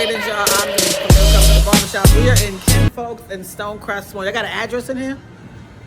greetings, y'all. I'm just coming to the barbershop. We are in Ken Folks and Stonecrest Mall. Y'all got an address in here?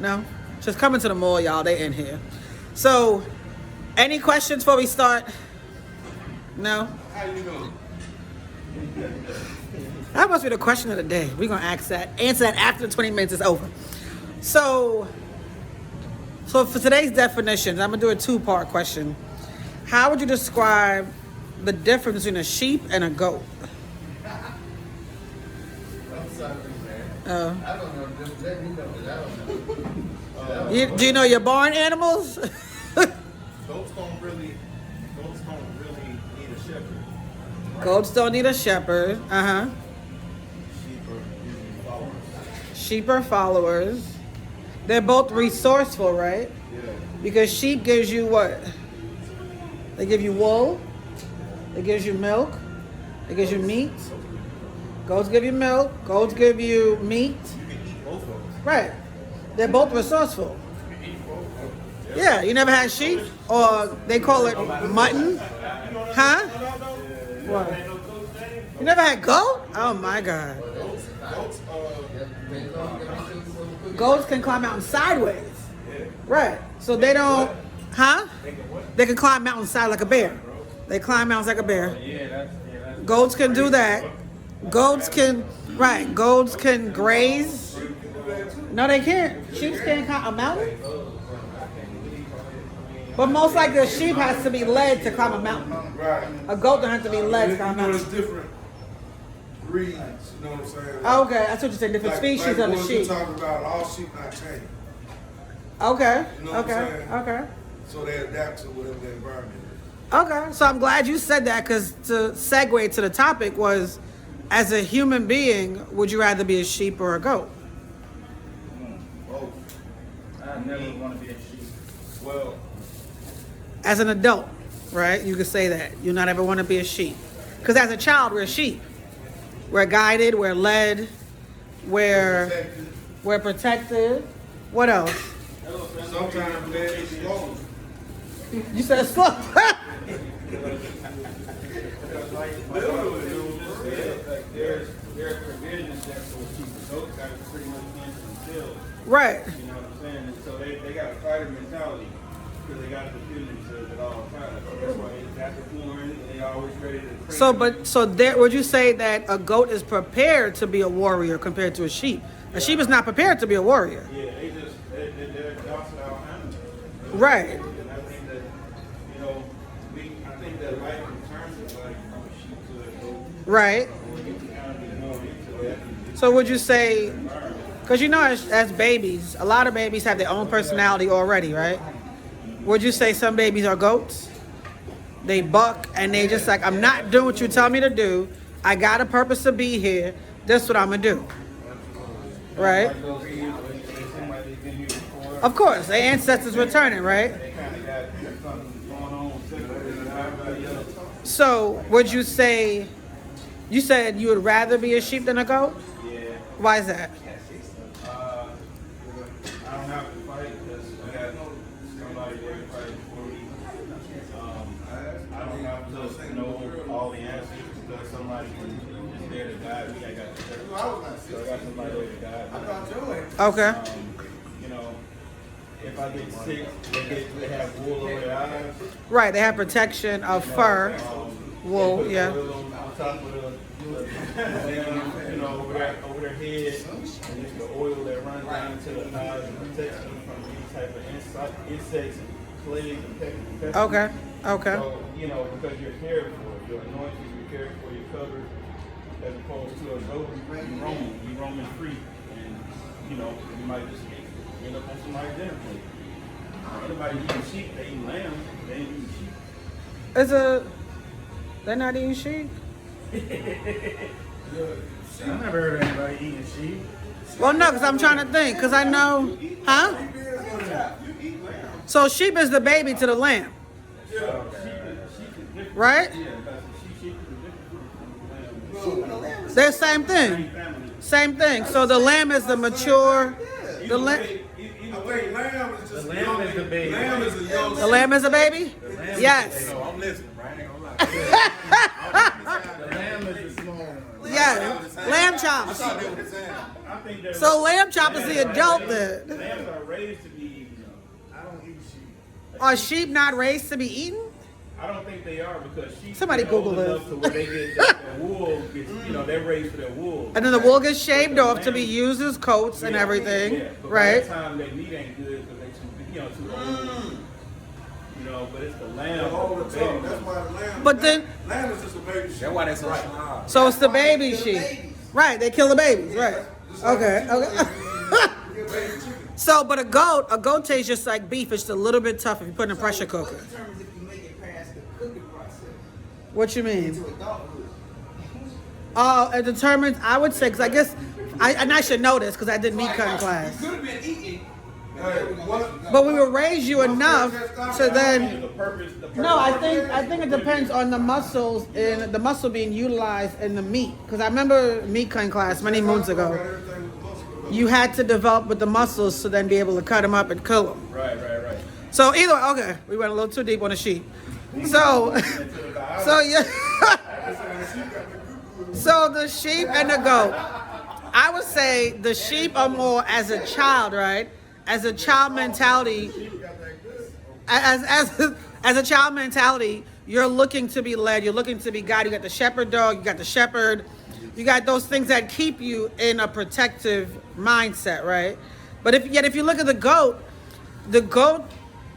No? Just coming to the mall, y'all. They in here. So, any questions before we start? No? How you doing? That must be the question of the day. We're going to answer that after the 20 minutes is over. So for today's definitions, I'm going to do a two-part question. How would you describe the difference between a sheep and a goat? I'm sorry, man. I don't know. Just let me know that I don't know. Do you know your barn animals? Goats don't really need a shepherd. Right? Goats don't need a shepherd. Uh-huh. Sheep are usually followers. Sheep are followers. They're both resourceful, right? Yeah. Because sheep gives you what? They give you wool. They gives you milk. They gives you meat. Goats give you milk. Goats give you meat. You can eat both of them. Right. They're both resourceful. You can eat both of them. Yeah, you never had sheep? Or they call it mutton? Huh? What? You never had goat? Oh my God. Goats can climb mountains sideways. Right. So they don't, huh? They can climb mountains side like a bear. They climb mountains like a bear. Goats can do that. Goats can graze. No, they can't. Sheep can't climb a mountain. But most likely a sheep has to be led to climb a mountain. Right. A goat don't have to be led to climb a There's mountain. different breeds, you know what I'm saying? Okay, that's what you're saying. Different species of the what sheep. you talking about, all sheep not tame. Okay. You know what I'm Okay. saying? Okay. So they adapt to whatever the environment is. Okay. So I'm glad you said that because to segue to the topic was, as a human being, would you rather be a sheep or a goat? Both. I never want to be a sheep. Well, As an adult, right? You could say that. You not ever want to be a sheep. Because as a child, we're sheep. We're guided, we're led, we're protected. What else? Sometimes they're slow. You said slow. There's provisions there for people. Those guys are pretty much in themselves. Right. You know what I'm saying? And so they got a fighter mentality because they got to defend themselves at all times. So that's why they got the horn and they always ready to train. Would you say that a goat is prepared to be a warrior compared to a sheep? A sheep is not prepared to be a warrior. Yeah, they're docile animals. Right. And I think that, you know, I think that life in terms of like from a sheep to a goat. Right. You can kind of be more into that. So would you say, because you know as babies, a lot of babies have their own personality already, right? Would you say some babies are goats? They buck and they just like, I'm not doing what you tell me to do. I got a purpose to be here. This is what I'm going to do. Right? Of course, their ancestors returning, right? So would you say, you said you would rather be a sheep than a goat? Yeah. Why is that? I don't have to fight because I got somebody there to fight for me. I don't have to know all the answers because somebody is there to guide me. I got somebody there to guide me. Okay. You know, if I get sick, they have wool over their eyes. Right, they have protection of fur, wool, yeah. Oil on top of you know, over their head, and it's the oil that runs down into the eyes and protects them from any type of insects, plagues, and pests. Okay, okay. So, you know, because you're cared for, you're anointed, you're cared for, you're covered, as opposed to a goat, you roaming free, and, you know, you might just end up on somebody's dinner plate. Anybody eating sheep, they eat lamb, they ain't eating sheep. They're not eating sheep? I never heard of anybody eating sheep. Well, no, because I'm trying to think, because I know, huh? So sheep is the baby to the lamb, right? They're the same thing. Same thing. So the lamb is the mature, the lamb. I think lamb is just The lamb is the baby. Lamb is a young. The lamb is a baby? Yes. I'm listening, right? I ain't gonna lie. The lamb is the small one. yeah. Lamb chops. I think they're So lamb chop is the adult then. lambs are raised to be eaten. I don't eat sheep. Are sheep not raised to be eaten? I don't think they are because sheep Somebody get old Google enough this. to where they get their wool gets, they're raised for their wool. And then the wool gets shaved off to be used as coats and everything, Yeah, but by right? that time their meat ain't good because they too old. But it's the lamb. All the the time. baby. That's why the lamb. But then, Lamb is just a baby sheep. That's why they so small. so it's the baby sheep. Right, they kill the babies, right. Okay, okay. You get baby chicken. So, but a goat tastes just like beef. It's just a little bit tough if you put it in a pressure cooker. What determines if you make it past the cooking process What you mean? to adulthood? It determines, I would say, because I guess, I should know this because I did meat cutting class. You could have been eating. Hey, what? But we will raise you enough to then. The purpose. No, I think it depends on the muscles and the muscle being utilized in the meat. Because I remember meat cutting class many moons ago. You had to develop with the muscles to then be able to cut them up and kill them. Right. So either okay, we went a little too deep on the sheep. So, yeah. So the sheep and the goat. I would say the sheep are more as a child, right? As a child mentality. As a child mentality, you're looking to be led. You're looking to be guided. You got the shepherd dog. You got the shepherd. You got those things that keep you in a protective mindset, right? But if you look at the goat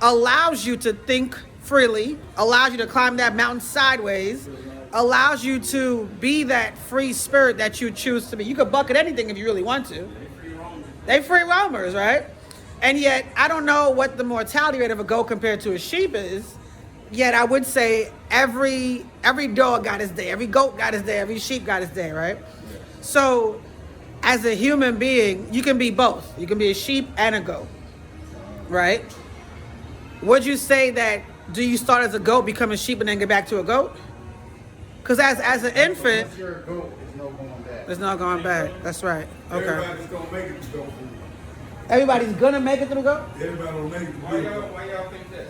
allows you to think freely, allows you to climb that mountain sideways, allows you to be that free spirit that you choose to be. You could buck at anything if you really want to. They free roamers, right? And yet, I don't know what the mortality rate of a goat compared to a sheep is. Yet, I would say every dog got his day, every goat got his day, every sheep got his day, right? So, as a human being, you can be both. You can be a sheep and a goat, right? Would you say that, do you start as a goat, become a sheep, and then get back to a goat? Because as an infant, Once you're a goat, there's no going back. there's no going back. That's right. Okay. Everybody's gonna make it to go food. Everybody's gonna make it through goat? Everybody gonna make it to Why go. y'all think that?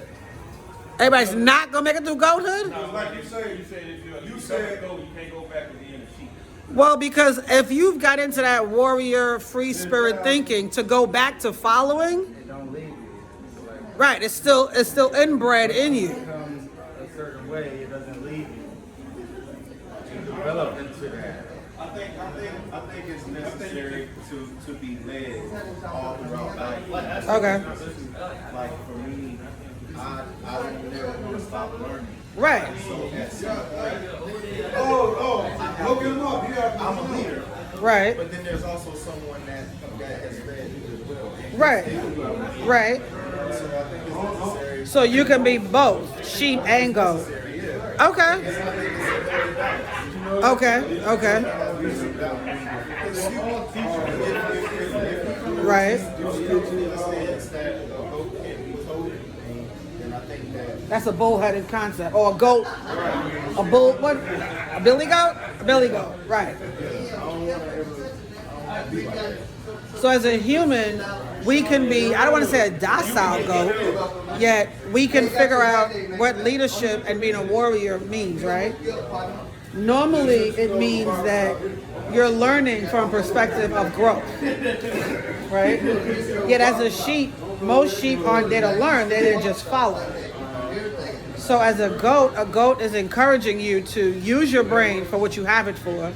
Everybody's not gonna make it through goathood? Like you say, You said if You you said- go, you can't go back to being a sheep. Well, because if you've got into that warrior free spirit thinking to go back to following, It don't leave you. It's like right, it's still inbred in you. it comes a certain way, it doesn't leave you. You develop into that. I think it's necessary to be led all throughout life. Okay. Like for me, I don't never want to stop learning. Right. So at some point, look him up. You have I'm a leader, Right. but then there's also someone that has led you as well. And Right. Right. So I think it's necessary. So you can be both sheep and goat. Okay. Okay. Okay. Right. Understands that a goat can be told, then I think that That's a bullheaded concept. Or a goat. A bull, what? A billy goat? A billy goat. Right. So as a human, we can be, I don't want to say a docile goat, yet we can figure out what leadership and being a warrior means, right? Normally, it means that you're learning from a perspective of growth, right? Yet as a sheep, most sheep aren't there to learn, they're there to just follow. So as a goat is encouraging you to use your brain for what you have it for,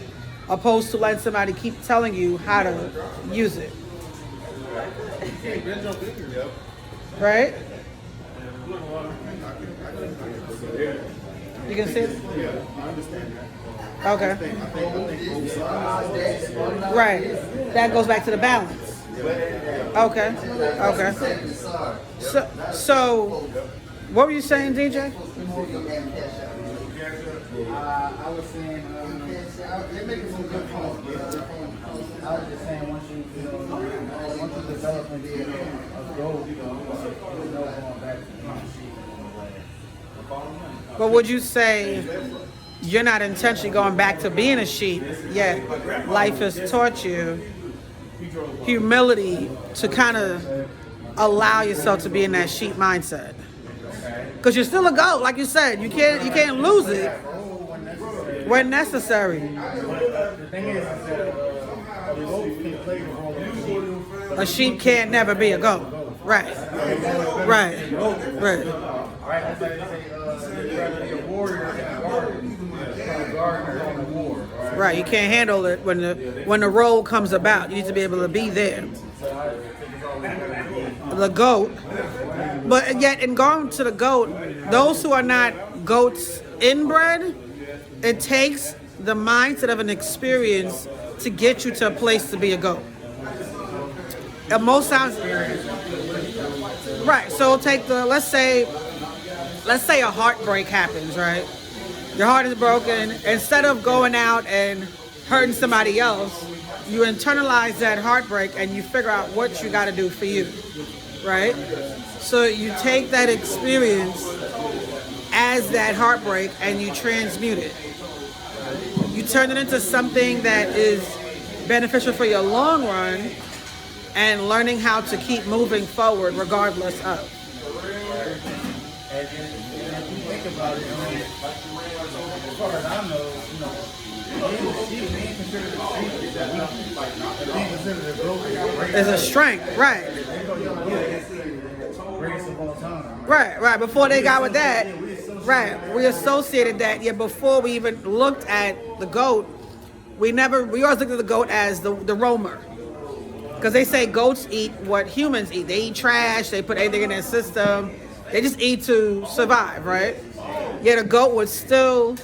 opposed to letting somebody keep telling you how to use it. Right? You can see it? yeah, I understand that. Okay. I think both sides. Right. That goes back to the balance. Okay. Okay. So what were you saying, DJ? I was saying, they're making some good points. I was just saying, once you develop into a goal, you know going back to being a sheep in a way. But would you say you're not intentionally going back to being a sheep, yet life has taught you humility to kind of allow yourself to be in that sheep mindset? Because you're still a goat, like you said. You can't lose it when necessary. the thing is that a goat can play the role of a sheep. A sheep can't never be a goat. Right. Right. Right. Right, that's why they say you'd rather be a warrior than a gardener than a war. Right. You can't handle it when the role comes about. You need to be able to be there. The goat. But yet, in going to the goat, those who are not goats inbred, it takes the mindset of an experience to get you to a place to be a goat. And most times, right? So take let's say a heartbreak happens, right? Your heart is broken. Instead of going out and hurting somebody else, you internalize that heartbreak and you figure out what you got to do for you, right? So you take that experience as that heartbreak and you transmute it. You turn it into something that is beneficial for your long run and learning how to keep moving forward regardless of. And if you think about it, I mean, as far as I know, being considered a sheep is that being considered a goat is It's a strength, right? greatest of all time. Right. Before they got with that, right, we associated that. Yet before we even looked at the goat, we always looked at the goat as the roamer. Because they say goats eat what humans eat. They eat trash, they put anything in their system. They just eat to survive, right? Yet a goat would still,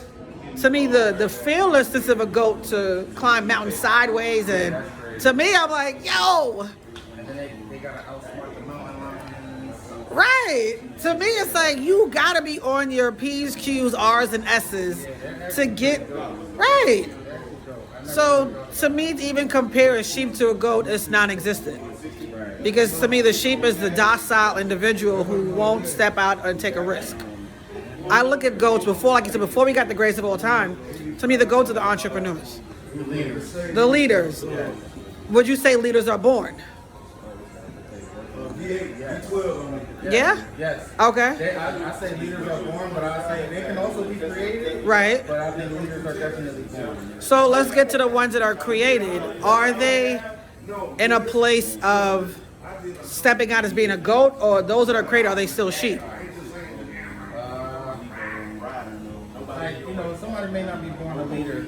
to me, the fearlessness of a goat to climb mountains sideways, and to me, I'm like, yo! And then they gotta outsmart the mountain lions. Right. To me, it's like you gotta be on your P's, Q's, R's, and S's to get right. So to me, to even compare a sheep to a goat is non-existent. Because to me, the sheep is the docile individual who won't step out and take a risk. I look at goats before, like you said, before we got the greatest of all time. To me, the goats are the entrepreneurs, the leaders. Would you say leaders are born? Yeah? Yes. Okay. I say leaders are born, but I say they can also be created. Right. But I think leaders are definitely born. So let's get to the ones that are created. Are they in a place of stepping out as being a goat, or those that are created, are they still sheep? Like, somebody may not be born a leader,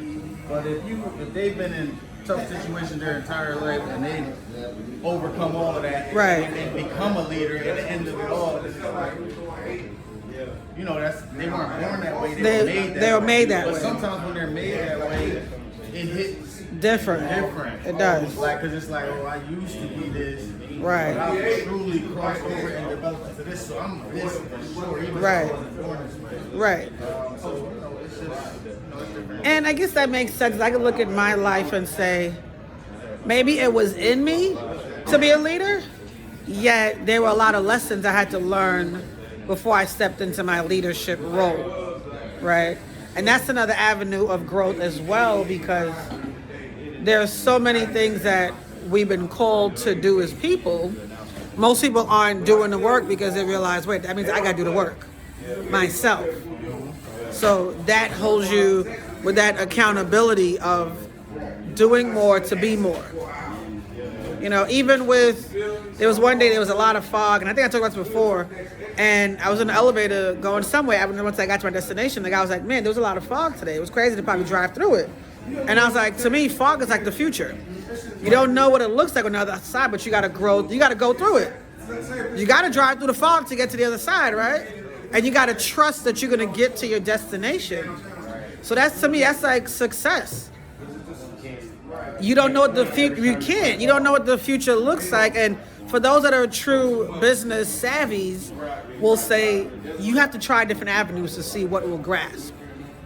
but if they've been in tough situations their entire life and they overcome all of that, Right. and become a leader at the end of it all, it's like, they weren't born that way. They were made that way. But sometimes when they're made that way, it hits Different. It does. Like, because it's like, I used to be this. Right. But I truly crossed over and developed into this, so I'm this for sure. Even Right. though I was born this way. Right. So, it's just, it's different. And I guess that makes sense. I can look at my life and say, maybe it was in me to be a leader, yet there were a lot of lessons I had to learn before I stepped into my leadership role, right? And that's another avenue of growth as well, because there's so many things that we've been called to do as people. Most people aren't doing the work because they realize, wait, that means I gotta do the work myself. So that holds you with that accountability of doing more to be more. Even with, there was one day there was a lot of fog, and I think I talked about this before, and I was in the elevator going somewhere. Once I got to my destination, the guy was like, man, there was a lot of fog today. It was crazy to probably drive through it. And I was like, to me, fog is like the future. You don't know what it looks like on the other side, but you gotta grow, you gotta go through it. You gotta drive through the fog to get to the other side, right? And you gotta trust that you're gonna get to your destination. So that's, to me, that's like success. You don't know what the future, you don't know what the future looks like. And for those that are true business savvies, will say you have to try different avenues to see what will grasp.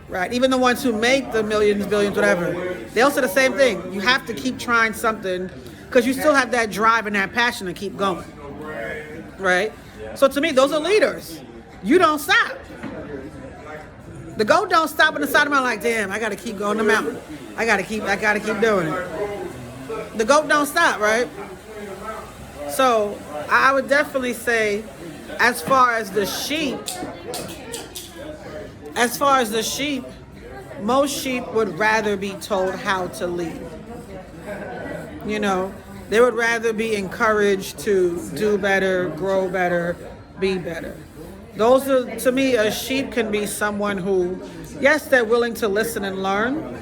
Right? Even the ones who make the millions, billions, whatever, they'll say the same thing. You have to keep trying something because you still have that drive and that passion to keep going. Right? So to me, those are leaders. You don't stop. The goat don't stop on the side of the mountain like, damn, I got to keep going the mountain. I got to keep doing it. The goat don't stop, right? So I would definitely say, as far as the sheep, most sheep would rather be told how to lead. You know, they would rather be encouraged to do better, grow better, be better. Those are, to me, a sheep can be someone who, yes, they're willing to listen and learn.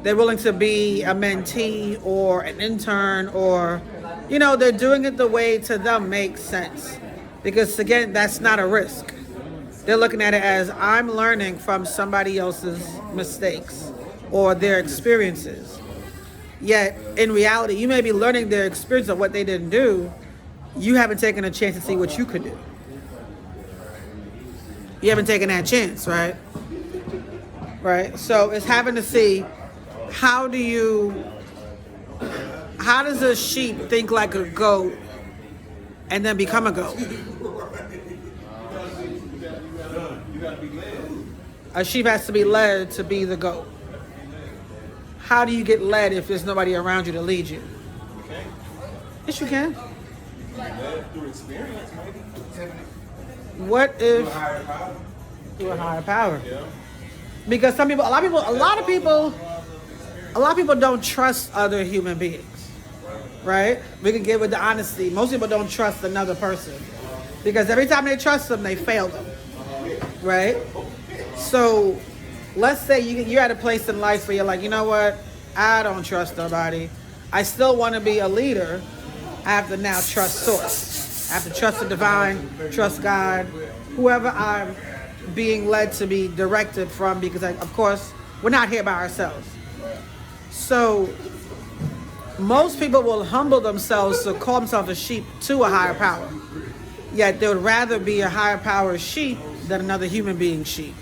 They're willing to be a mentee or an intern, or, you know, they're doing it the way to them makes sense. Because again, that's not a risk. They're looking at it as, I'm learning from somebody else's mistakes or their experiences. Yet, in reality, you may be learning their experience of what they didn't do. You haven't taken a chance to see what you could do. You haven't taken that chance, right? Right? So it's having to see, how does a sheep think like a goat and then become a goat? A sheep has to be led to be the goat. How do you get led if there's nobody around you to lead you? Yes, you can. Through experience, maybe. What if through a higher power? Because a lot of people don't trust other human beings, right? We can give it the honesty. Most people don't trust another person because every time they trust them, they fail them, right? So let's say you're at a place in life where you're like, you know what? I don't trust nobody. I still want to be a leader. I have to now trust Source. I have to trust the divine, trust God, whoever I'm being led to be directed from, because of course, we're not here by ourselves. So most people will humble themselves to call themselves a sheep to a higher power. Yet they would rather be a higher power sheep than another human being sheep.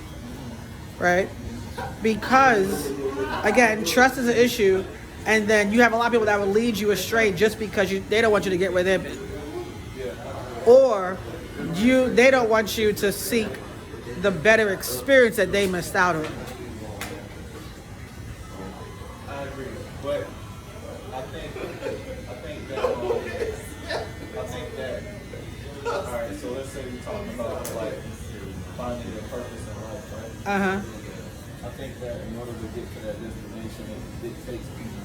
Right? Because, again, trust is an issue, and then you have a lot of people that will lead you astray just because they don't want you to get where they've been. Or they don't want you to seek the better experience that they missed out on. I agree, but I think that. All right, so let's say we're talking about like finding your purpose in life, right? I think that in order to get to that destination, it dictates people.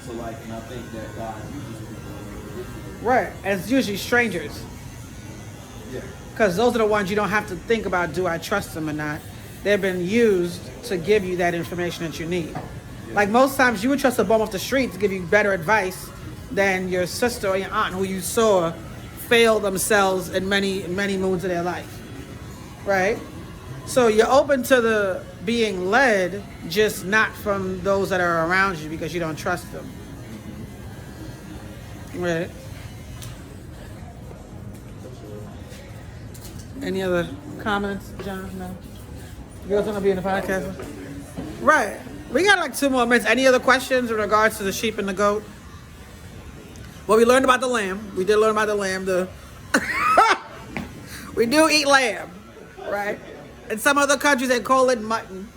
So like, and I think that God uses people. Right, and it's usually strangers. Yeah. Because those are the ones you don't have to think about, do I trust them or not? They've been used to give you that information that you need. Like most times you would trust a bum off the street to give you better advice than your sister or your aunt who you saw fail themselves in many, many moons of their life. Right? So you're open to the being led, just not from those that are around you because you don't trust them. Right? Any other comments, John? No? You guys want to be in the podcast? Right. We got like 2 more minutes. Any other questions in regards to the sheep and the goat? Well, we learned about the lamb. We did learn about the lamb. We do eat lamb, right? In some other countries, they call it mutton.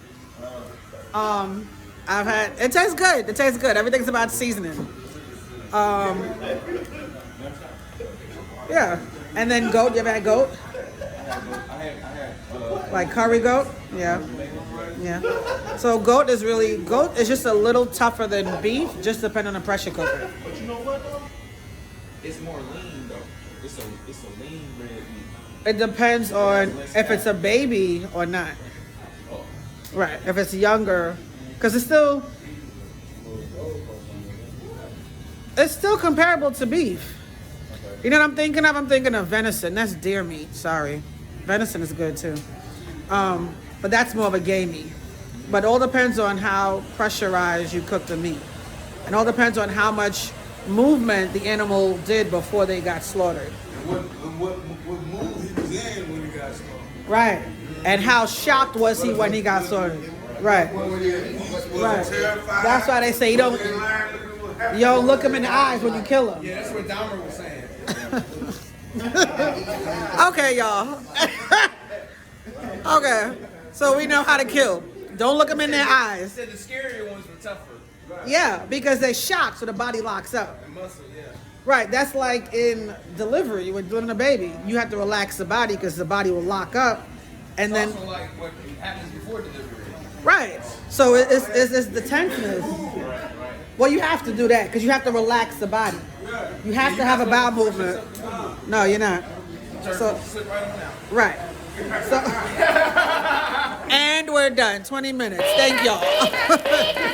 It tastes good. It tastes good. Everything's about seasoning. Yeah. And then goat. You ever had goat? Like curry goat? Yeah. Yeah. So goat is just a little tougher than beef, just depending on the pressure cooker. But you know what though? It's more lean though. It's a lean red meat. It depends on if it's a baby or not. Oh. Right. If it's younger, because it's still comparable to beef. You know what I'm thinking of? I'm thinking of venison. That's deer meat. Sorry. Venison is good too. But that's more of a game meat. But it all depends on how pressurized you cook the meat. And all depends on how much movement the animal did before they got slaughtered. What mood he was in when he got slaughtered. Right. And how shocked was he when he got slaughtered. Right. Right. That's why they say you don't look him in the eyes when you kill him. Yeah, that's what Dahmer was saying. Okay, y'all. Okay. So we know how to kill. Don't look them in their eyes. Said the scarier ones were tougher. Yeah, because they're shocked, so the body locks up. And muscle, yeah. Right, that's like in delivery, when delivering a baby. You have to relax the body because the body will lock up. And It's then, also like what happens before delivery. Right. So it's the tenseness. Well, you have to do that because you have to relax the body. You have to have a bowel movement. No, you're not. So, right. So, and we're done. 20 minutes. Thank y'all.